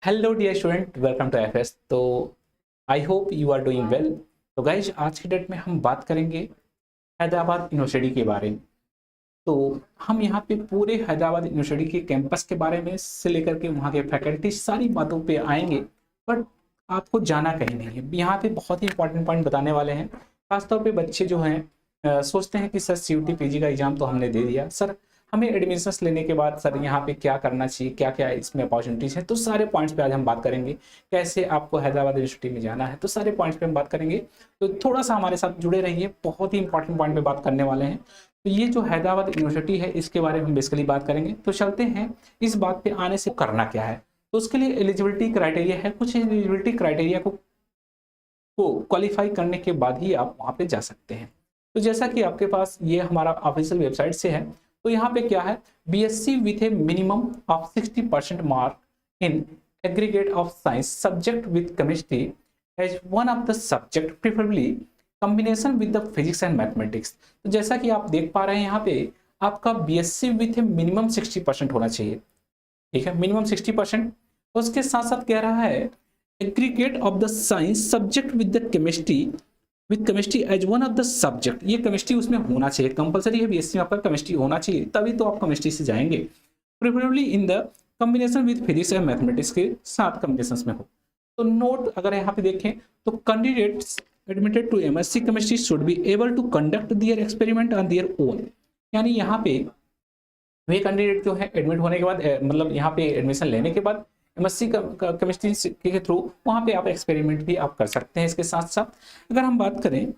Hello dear student, welcome to FS. तो I hope you are doing well. तो guys, आज की date में हम बात करेंगे हैदराबाद यूनिवर्सिटी के बारे में। तो हम यहाँ पे पूरे हैदराबाद यूनिवर्सिटी के कैंपस के बारे में से लेकर के वहाँ के फैकल्टी सारी बातों पे आएंगे। बट आपको जाना कहीं नहीं है, यहाँ पे बहुत ही इंपॉर्टेंट पॉइंट बताने वाले हैं। खासतौर पे बच्चे जो हैं सोचते हैं कि सर सीयूटी पीजी का एग्जाम तो हमने दे दिया, सर हमें एडमिशन्स लेने के बाद सर यहाँ पे क्या करना चाहिए, क्या क्या इसमें अपॉर्चुनिटीज हैं। तो सारे पॉइंट्स पे आज हम बात करेंगे। कैसे आपको हैदराबाद यूनिवर्सिटी में जाना है, तो सारे पॉइंट्स पे हम बात करेंगे। तो थोड़ा सा हमारे साथ जुड़े रहिए, बहुत ही इंपॉर्टेंट पॉइंट पे बात करने वाले हैं। तो ये जो हैदराबाद यूनिवर्सिटी है, इसके बारे में हम बेसिकली बात करेंगे। तो चलते हैं इस बात पे आने से करना क्या है। तो उसके लिए एलिजिबिलिटी क्राइटेरिया है, कुछ एलिजिबिलिटी क्राइटेरिया को क्वालिफाई करने के बाद ही आप वहाँ पे जा सकते हैं। तो जैसा कि आपके पास ये हमारा ऑफिशियल वेबसाइट से है, तो यहाँ पे क्या है, BSc with a minimum of 60% mark in aggregate of science subject with chemistry as one of the subject preferably combination with the physics and mathematics. तो जैसा कि आप देख पा रहे हैं, यहाँ पे आपका बीएससी विथ ए मिनिमम 60% होना चाहिए। ठीक है, मिनिमम 60%। उसके साथ साथ कह रहा है aggregate of the science subject with chemistry as one of the subject. ये केमिस्ट्री उसमें होना चाहिए, कंपलसरी है बीएससी में आपका केमिस्ट्री होना चाहिए, तभी तो आप केमिस्ट्री से जाएंगे। Preferably in the combination with physics and mathematics के साथ कॉम्बिनेशन में हो। तो नोट अगर यहाँ पे देखें तो candidates admitted to MSc chemistry should be able to conduct their experiment on their own. यानी यहाँ पे वे कैंडिडेट जो है एडमिट होने के बाद मतलब यहाँ पे एडमिशन लेने के बाद एमएससी केमिस्ट्री के थ्रू वहाँ पे आप एक्सपेरिमेंट भी आप कर सकते हैं। इसके साथ साथ अगर हम बात करें,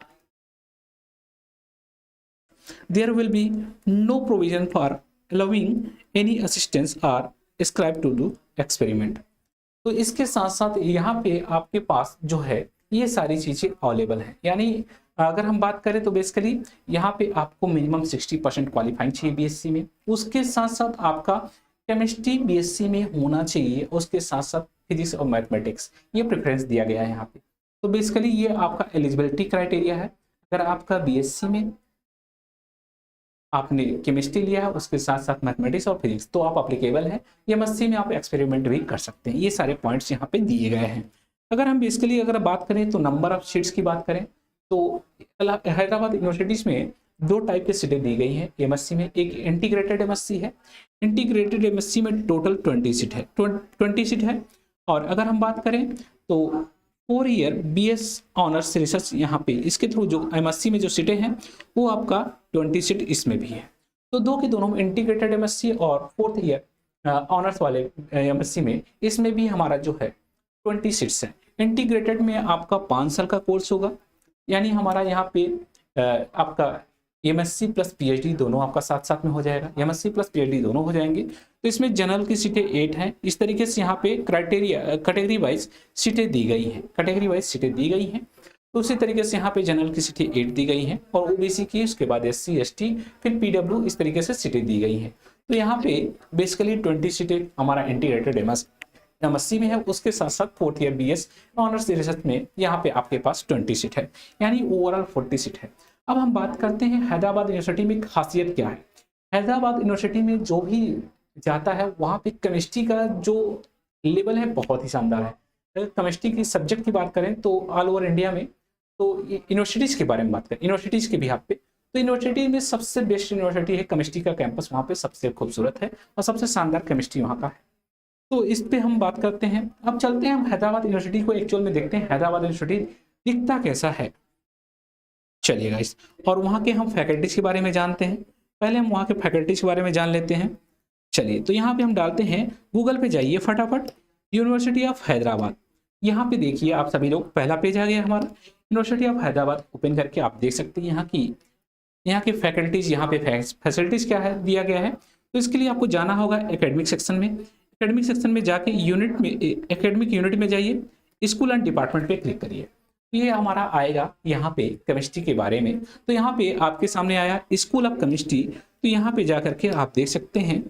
there will be no provision for allowing any assistance or scribe to do experiment. तो इसके साथ साथ यहाँ पे आपके पास जो है ये सारी चीजें अवेलेबल हैं। यानी अगर हम बात करें तो बेसिकली यहाँ पे आपको मिनिमम 60% क्वालिफाइंग चाहिए बीएससी में। उसके साथ साथ आपका केमिस्ट्री बीएससी में होना चाहिए, उसके साथ साथ फिजिक्स और मैथमेटिक्स ये प्रेफरेंस दिया गया है यहाँ पे। तो बेसिकली ये आपका एलिजिबिलिटी क्राइटेरिया है। अगर आपका बीएससी में आपने केमिस्ट्री लिया है, उसके साथ साथ मैथमेटिक्स और फिजिक्स, तो आप अप्लीकेबल है। एमएससी में आप एक्सपेरिमेंट भी कर सकते हैं। ये सारे पॉइंट्स यहाँ पे दिए गए हैं। अगर हम बेसिकली अगर बात करें तो नंबर ऑफ सीट्स की बात करें तो हैदराबाद यूनिवर्सिटीज में दो टाइप की सीटें दी गई हैं एमएससी में। एक इंटीग्रेटेड एमएससी है। इंटीग्रेटेड एमएससी में टोटल 20 सीट है, 20 सीट है। और अगर हम बात करें तो 4 ईयर बीएस ऑनर्स रिसर्च यहाँ पे इसके थ्रू जो एमएससी में जो सीटें हैं वो आपका 20 सीट इसमें भी है। तो दो के दोनों इंटीग्रेटेड एमएससी और 4th ईयर ऑनर्स वाले एमएससी में इसमें भी हमारा जो है 20 सीट्स है। इंटीग्रेटेड में आपका 5 साल का कोर्स होगा। यानी हमारा यहाँ पे आपका एमएससी प्लस पीएचडी दोनों आपका साथ साथ में हो जाएगा। एमएससी प्लस पीएचडी दोनों हो जाएंगे। तो इसमें जनरल की सीटें 8 हैं। इस तरीके से यहाँ पे क्राइटेरिया कैटेगरी वाइज सीटें दी गई हैं, कैटेगरी वाइज सीटें दी गई हैं। तो उसी तरीके से यहाँ पे जनरल की सीटें 8 दी गई हैं और ओबीसी की, उसके बाद एससी एसटी, फिर पीडब्ल्यू, इस तरीके से सीटें दी गई हैं। तो यहाँ पे बेसिकली 20 सीटें हमारा इंटीग्रेटेड एमएससी में है। उसके साथ साथ 4th year BS honours research में यहाँ पे आपके पास 20 सीट है, यानी ओवरऑल 40 सीट है। अब हम बात करते हैं हैदराबाद यूनिवर्सिटी में खासियत क्या है। हैदराबाद यूनिवर्सिटी में जो भी जाता है वहाँ पे केमिस्ट्री का जो लेवल है बहुत ही शानदार है। अगर केमिस्ट्री की सब्जेक्ट की बात करें तो ऑल ओवर इंडिया में, तो यूनिवर्सिटीज़ के बारे में बात करें, यूनिवर्सिटीज़ के बिहाफ पे, तो यूनिवर्सिटी में सबसे बेस्ट यूनिवर्सिटी है। केमिस्ट्री का कैंपस वहाँ पे सबसे खूबसूरत है और सबसे शानदार केमिस्ट्री वहाँ का है। तो इस पे हम बात करते हैं। अब चलते हैं हम हैदराबाद यूनिवर्सिटी को एक्चुअल में देखते हैं, हैदराबाद यूनिवर्सिटी दिखता कैसा है। चलिए गाइस, और वहाँ के हम फैकल्टीज के बारे में जानते हैं। पहले हम वहाँ के फैकल्टीज के बारे में जान लेते हैं। चलिए, तो यहाँ पे हम डालते हैं, गूगल पे जाइए फटाफट, यूनिवर्सिटी ऑफ हैदराबाद। यहाँ पे देखिए आप सभी लोग, पहला पेज आ गया हमारा। यूनिवर्सिटी ऑफ हैदराबाद ओपन करके आप देख सकते हैं यहाँ की फैकल्टीज, यहाँ पे फैसिलिटीज क्या है दिया गया है। तो इसके लिए आपको जाना होगा एकेडमिक सेक्शन में। एकेडमिक सेक्शन में जाके यूनिट में, एकेडमिक यूनिट में जाइए, स्कूल एंड डिपार्टमेंट पे क्लिक करिए। ये हमारा आएगा यहाँ पे केमिस्ट्री के बारे में। तो यहाँ पे आपके सामने आया स्कूल ऑफ केमिस्ट्री। तो यहाँ पे जा करके आप देख सकते हैं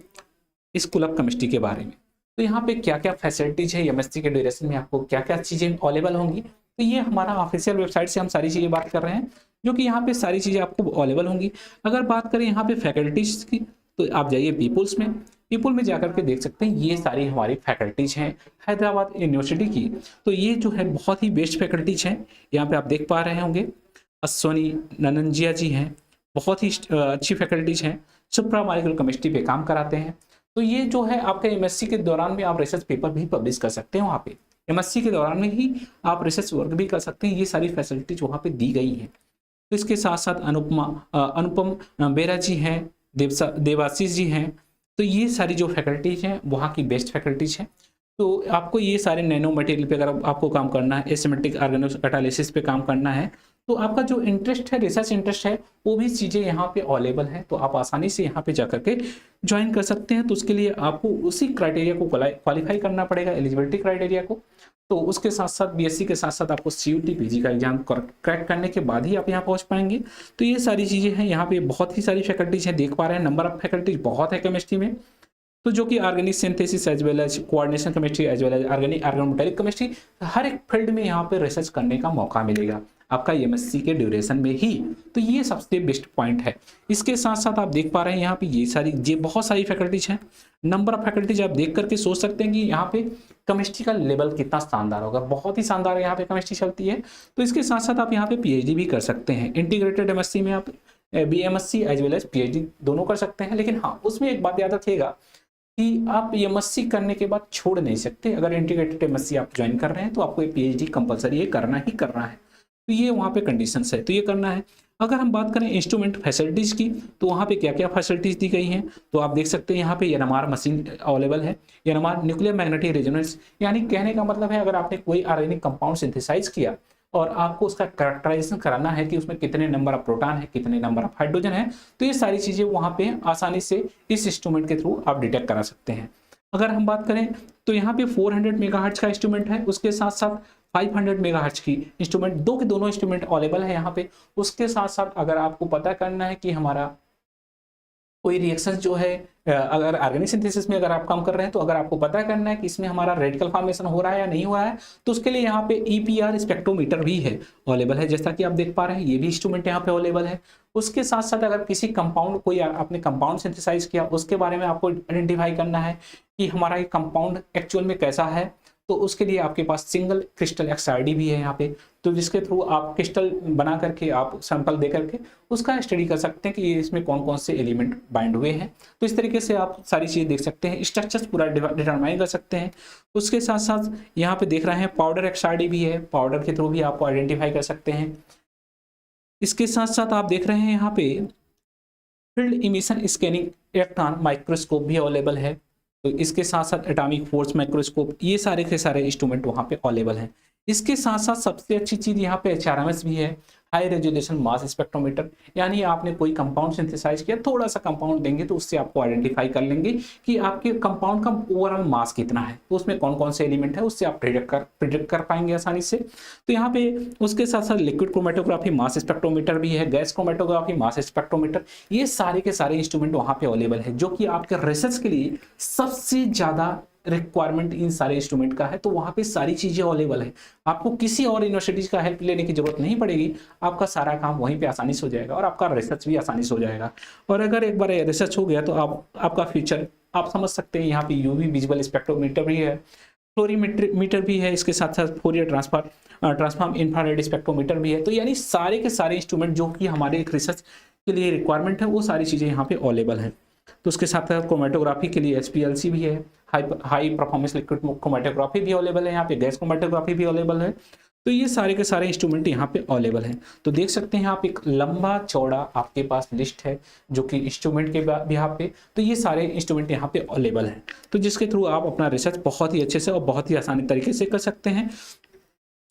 स्कूल ऑफ केमिस्ट्री के बारे में। तो यहाँ पे क्या क्या फैसिलिटीज है, एमएससी के ड्यूरेशन में आपको क्या क्या चीज़ें अवेलेबल होंगी। तो ये हमारा ऑफिशियल वेबसाइट से हम सारी चीज़ें बात कर रहे हैं, जो कि यहाँ पे सारी चीज़ें आपको अवेलेबल होंगी। अगर बात करें यहाँ पे फैकल्टीज की, तो आप जाइए पीपुल्स में। ई पुल में जाकर के देख सकते हैं ये सारी हमारी फैकल्टीज हैं हैदराबाद यूनिवर्सिटी की। तो ये जो है बहुत ही बेस्ट फैकल्टीज हैं। यहाँ पे आप देख पा रहे होंगे अश्वनी ननंजिया जी हैं, बहुत ही अच्छी फैकल्टीज हैं, सुप्रा मॉलिक्यूलर केमिस्ट्री पे काम कराते हैं। तो ये जो है आपका एमएससी के दौरान में आप रिसर्च पेपर भी पब्लिश कर सकते हैं, वहाँ पे एमएससी के दौरान में ही आप रिसर्च वर्क भी कर सकते हैं। ये सारी फैसिलिटीज वहाँ पे दी गई हैं। तो इसके साथ साथ अनुपम बेरा जी हैं, देवाशीष जी हैं। तो ये सारी जो फैकल्टीज हैं वहाँ की बेस्ट फैकल्टीज हैं। तो आपको ये सारे नैनो मटेरियल पे अगर आपको काम करना है, एसिमेट्रिक ऑर्गेनोकैटालिसिस पे काम करना है, तो आपका जो इंटरेस्ट है, रिसर्च इंटरेस्ट है, वो भी चीज़ें यहाँ पे अवेलेबल है। तो आप आसानी से यहाँ पे जाकर के ज्वाइन कर सकते हैं। तो उसके लिए आपको उसी क्राइटेरिया को क्वालिफाई करना पड़ेगा, एलिजिबिलिटी क्राइटेरिया को। तो उसके साथ साथ बीएससी के साथ साथ आपको सीयूटी पीजी का एग्जाम क्रैक करने के बाद ही आप यहाँ पहुँच पाएंगे। तो ये सारी चीज़ें हैं। यहाँ पे बहुत ही सारी फैकल्टीज हैं, देख पा रहे हैं नंबर ऑफ फैकल्टीज बहुत है केमिस्ट्री में। तो जो कि organic synthesis as well as coordination chemistry as well as organic organometallic chemistry, हर एक फील्ड में यहाँ पे रिसर्च करने का मौका मिलेगा आपका एमएससी के ड्यूरेशन में ही। तो ये सबसे बेस्ट पॉइंट है। इसके साथ साथ आप देख पा रहे हैं यहाँ पे ये बहुत सारी फैकल्टीज हैं। नंबर ऑफ फैकल्टीज आप देख करके सोच सकते हैं कि यहाँ पे केमिस्ट्री का लेवल कितना शानदार होगा, बहुत ही शानदार यहाँ पे केमिस्ट्री चलती है। तो इसके साथ साथ आप यहाँ पे पीएचडी भी कर सकते हैं। इंटीग्रेटेड एमएससी में आप बीएमएससी एज वेल एज पीएचडी दोनों कर सकते हैं। लेकिन हाँ, उसमें एक बात याद रखिएगा कि आप एमएससी करने के बाद छोड़ नहीं सकते। अगर इंटीग्रेटेड एमएससी आप ज्वाइन कर रहे हैं तो आपको पीएचडी कंपलसरी ये करना ही करना है। तो ये वहाँ पे कंडीशंस है, तो ये करना है। अगर हम बात करें इंस्ट्रूमेंट फैसिलिटीज़ की, तो वहाँ पे क्या क्या फैसिलिटीज़ दी गई हैं, तो आप देख सकते हैं यहाँ पे एनएमआर मशीन अवेलेबल है। एनएमआर न्यूक्लियर मैग्नेटिक रेजोनेंस, यानी कहने का मतलब है अगर आपने कोई ऑर्गेनिक कंपाउंड सिंथेसाइज किया और आपको उसका कैरेक्टराइजेशन कराना है कि उसमें कितने नंबर ऑफ प्रोटॉन है, कितने नंबर ऑफ हाइड्रोजन है, तो ये सारी चीज़ें वहाँ पे आसानी से इस इंस्ट्रूमेंट के थ्रू आप डिटेक्ट करा सकते हैं। अगर हम बात करें तो यहाँ पे 400 मेगाहर्ट्ज का इंस्ट्रूमेंट है, उसके साथ साथ 500 मेगाहर्ट्ज की इंस्ट्रूमेंट, दोनों इंस्ट्रूमेंट अवेलेबल है यहाँ पे। उसके साथ साथ अगर आपको पता करना है कि हमारा कोई रिएक्शन जो है, अगर ऑर्गेनिक सिंथेसिस में अगर आप काम कर रहे हैं, तो अगर आपको पता करना है कि इसमें हमारा रेडिकल फॉर्मेशन हो रहा है या नहीं हो रहा है, तो उसके लिए यहाँ पे ईपीआर स्पेक्ट्रोमीटर भी है अवेलेबल है, जैसा कि आप देख पा रहे हैं। ये भी इंस्ट्रूमेंट यहाँ पे अवेलेबल है। उसके साथ साथ अगर किसी कंपाउंड, कोई आपने कंपाउंड सिंथेसाइज किया, उसके बारे में आपको आइडेंटिफाई करना है कि हमारा ये कंपाउंड एक्चुअल में कैसा है, तो उसके लिए आपके पास सिंगल क्रिस्टल एक्सआरडी भी है यहाँ पे, तो जिसके थ्रू आप क्रिस्टल बना करके आप सैंपल दे करके उसका स्टडी कर सकते हैं कि ये इसमें कौन कौन से एलिमेंट बाइंड हुए हैं। तो इस तरीके से आप सारी चीज़ें देख सकते हैं, स्ट्रक्चर्स पूरा डिटरमाइन कर सकते हैं। उसके साथ साथ यहाँ पे देख रहे हैं पाउडर एक्सआरडी भी है, पाउडर के थ्रू भी आपको आइडेंटिफाई कर सकते हैं। इसके साथ साथ आप देख रहे हैं यहाँ पे field emission scanning electron microscope भी अवेलेबल है। तो इसके साथ साथ एटॉमिक फोर्स माइक्रोस्कोप, ये सारे के सारे इंस्ट्रूमेंट वहाँ पे अवेलेबल हैं। इसके साथ साथ सबसे अच्छी चीज़ यहाँ पे HRMS भी है, हाई रेजोल्यूशन मास स्पेक्ट्रोमीटर, यानी आपने कोई कंपाउंड सिंथेसाइज किया, थोड़ा सा कंपाउंड देंगे तो उससे आपको आइडेंटिफाई कर लेंगे कि आपके कंपाउंड का ओवरऑल मास कितना है, तो उसमें कौन कौन से एलिमेंट है, उससे आप प्रिडिक्ट कर पाएंगे आसानी से। तो यहाँ पे उसके साथ साथ लिक्विड क्रोमेटोग्राफी मास स्पेक्ट्रोमीटर भी है, गैस क्रोमेटोग्राफी मास स्पेक्ट्रोमीटर, ये सारे के सारे इंस्ट्रूमेंट वहाँ पे अवेलेबल है, जो कि आपके रिसर्च के लिए सबसे ज़्यादा रिक्वायरमेंट इन सारे इंस्ट्रूमेंट का है। तो वहाँ पे सारी चीज़ें अवेलेबल है, आपको किसी और यूनिवर्सिटीज का हेल्प लेने की जरूरत नहीं पड़ेगी, आपका सारा काम वहीं पे आसानी से हो जाएगा और आपका रिसर्च भी आसानी से हो जाएगा। और अगर एक बार रिसर्च हो गया तो आपका फ्यूचर आप समझ सकते हैं। यहाँ पे यूवी विजुअल स्पेक्ट्रोमीटर भी है, फ्लोरीमीटर भी है, इसके साथ साथ फोरियर ट्रांसफॉर्म इंफ्रारेड स्पेक्ट्रोमीटर भी है। तो यानी सारे के सारे इंस्ट्रूमेंट जो कि हमारे एक रिसर्च के लिए रिक्वायरमेंट है, वो सारी चीज़ें यहाँ पे अवेलेबल हैं। तो उसके साथ साथ क्रोमेटोग्राफी के लिए HPLC भी है, हाई परफॉर्मेंस लिक्विड क्रोमेटोग्राफी भी अवेलेबल है, यहाँ पे गैस क्रोमेटोग्राफी भी अवेलेबल है। तो ये सारे के सारे इंस्ट्रूमेंट यहाँ पे अवेलेबल हैं। तो देख सकते हैं आप, एक लंबा चौड़ा आपके पास लिस्ट है जो कि इंस्ट्रूमेंट के बिहाफ पे, तो ये सारे इंस्ट्रूमेंट यहाँ पे अवेलेबल हैं, तो जिसके थ्रू आप अपना रिसर्च बहुत ही अच्छे से और बहुत ही आसानी तरीके से कर सकते हैं।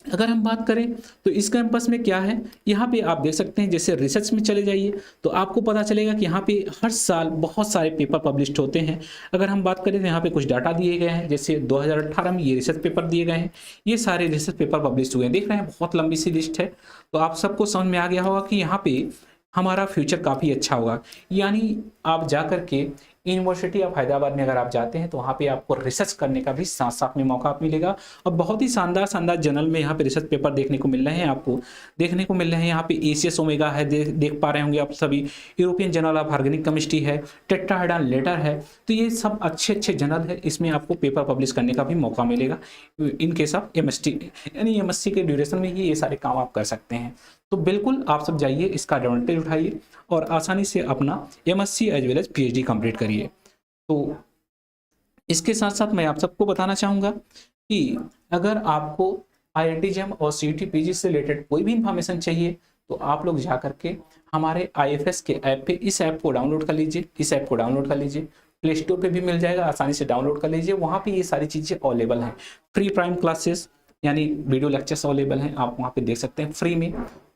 अगर हम बात करें तो इस कैंपस में क्या है, यहाँ पे आप देख सकते हैं, जैसे रिसर्च में चले जाइए तो आपको पता चलेगा कि यहाँ पे हर साल बहुत सारे पेपर पब्लिश होते हैं। अगर हम बात करें तो यहाँ पे कुछ डाटा दिए गए हैं, जैसे 2018 में ये रिसर्च पेपर दिए गए हैं, ये सारे रिसर्च पेपर पब्लिश हुए हैं, देख रहे हैं बहुत लंबी सी लिस्ट है। तो आप सबको समझ में आ गया होगा कि यहाँ पे हमारा फ्यूचर काफ़ी अच्छा होगा, यानी आप जा कर के यूनिवर्सिटी ऑफ हैदराबाद में अगर आप जाते हैं तो वहाँ पे आपको रिसर्च करने का भी साथ साथ में मौका मिलेगा और बहुत ही शानदार शानदार जर्नल में यहाँ पे रिसर्च पेपर देखने को मिल रहे हैं, आपको देखने को मिल रहे हैं। यहाँ पे एसीएस ओमेगा है, देख पा रहे होंगे आप सभी, European journal of organic chemistry है, टेट्राहेड्रल लेटर है। तो ये सब अच्छे अच्छे जर्नल है, इसमें आपको पेपर पब्लिश करने का भी मौका मिलेगा इन केस ऑफ एमएसटी, यानी एमएससी के ड्यूरेशन में ही ये सारे काम आप कर सकते हैं। तो बिल्कुल आप सब जाइए, इसका एडवांटेज उठाइए और आसानी से अपना MSc as well as PhD complete करिए। तो इसके साथ साथ मैं आप सबको बताना चाहूँगा कि अगर आपको IIT JEM और CET PG से रिलेटेड कोई भी इंफॉर्मेशन चाहिए तो आप लोग जा करके हमारे IFS के ऐप पे इस ऐप को डाउनलोड कर लीजिए, इस ऐप को डाउनलोड कर लीजिए, प्ले स्टोर पे भी मिल जाएगा, आसानी से डाउनलोड कर लीजिए। वहाँ पे ये सारी चीज़ें अवेलेबल हैं, फ्री प्राइम क्लासेस यानी वीडियो लेक्चर्स अवेलेबल हैं, आप वहाँ पे देख सकते हैं फ्री में।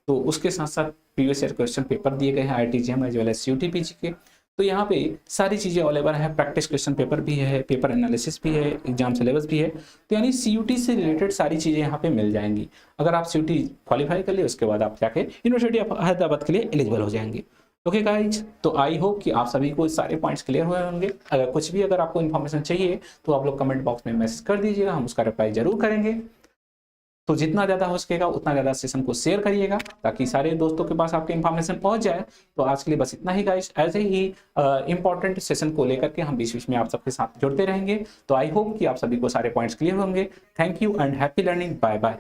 तो उसके साथ साथ प्रीवियस ईयर क्वेश्चन पेपर दिए गए हैं IIT JEM as well as CET PG के। तो यहाँ पे सारी चीज़ें अवेलेबल है, प्रैक्टिस क्वेश्चन पेपर भी है, पेपर एनालिसिस भी है, एग्जाम सिलेबस भी है। तो यानी CUT से रिलेटेड सारी चीज़ें यहाँ पे मिल जाएंगी। अगर आप CUT क्वालिफाई कर लिए उसके बाद आप जाके यूनिवर्सिटी ऑफ हैदराबाद के लिए एलिजिबल हो जाएंगे। ओके गाइज, तो आई होप कि आप सभी को सारे पॉइंट्स क्लियर हुए होंगे। अगर कुछ भी अगर आपको इन्फॉर्मेशन चाहिए तो आप लोग कमेंट बॉक्स में मैसेज कर दीजिएगा, हम उसका रिप्लाई जरूर करेंगे। तो जितना ज़्यादा हो सकेगा उतना ज़्यादा सेशन को शेयर करिएगा ताकि सारे दोस्तों के पास आपके इन्फॉर्मेशन पहुंच जाए। तो आज के लिए बस इतना ही गाइस, ऐसे ही इंपॉर्टेंट सेशन को लेकर के हम बीच बीच में आप सबके साथ जुड़ते रहेंगे। तो आई होप कि आप सभी को सारे पॉइंट्स क्लियर होंगे। Thank you and happy learning, bye bye.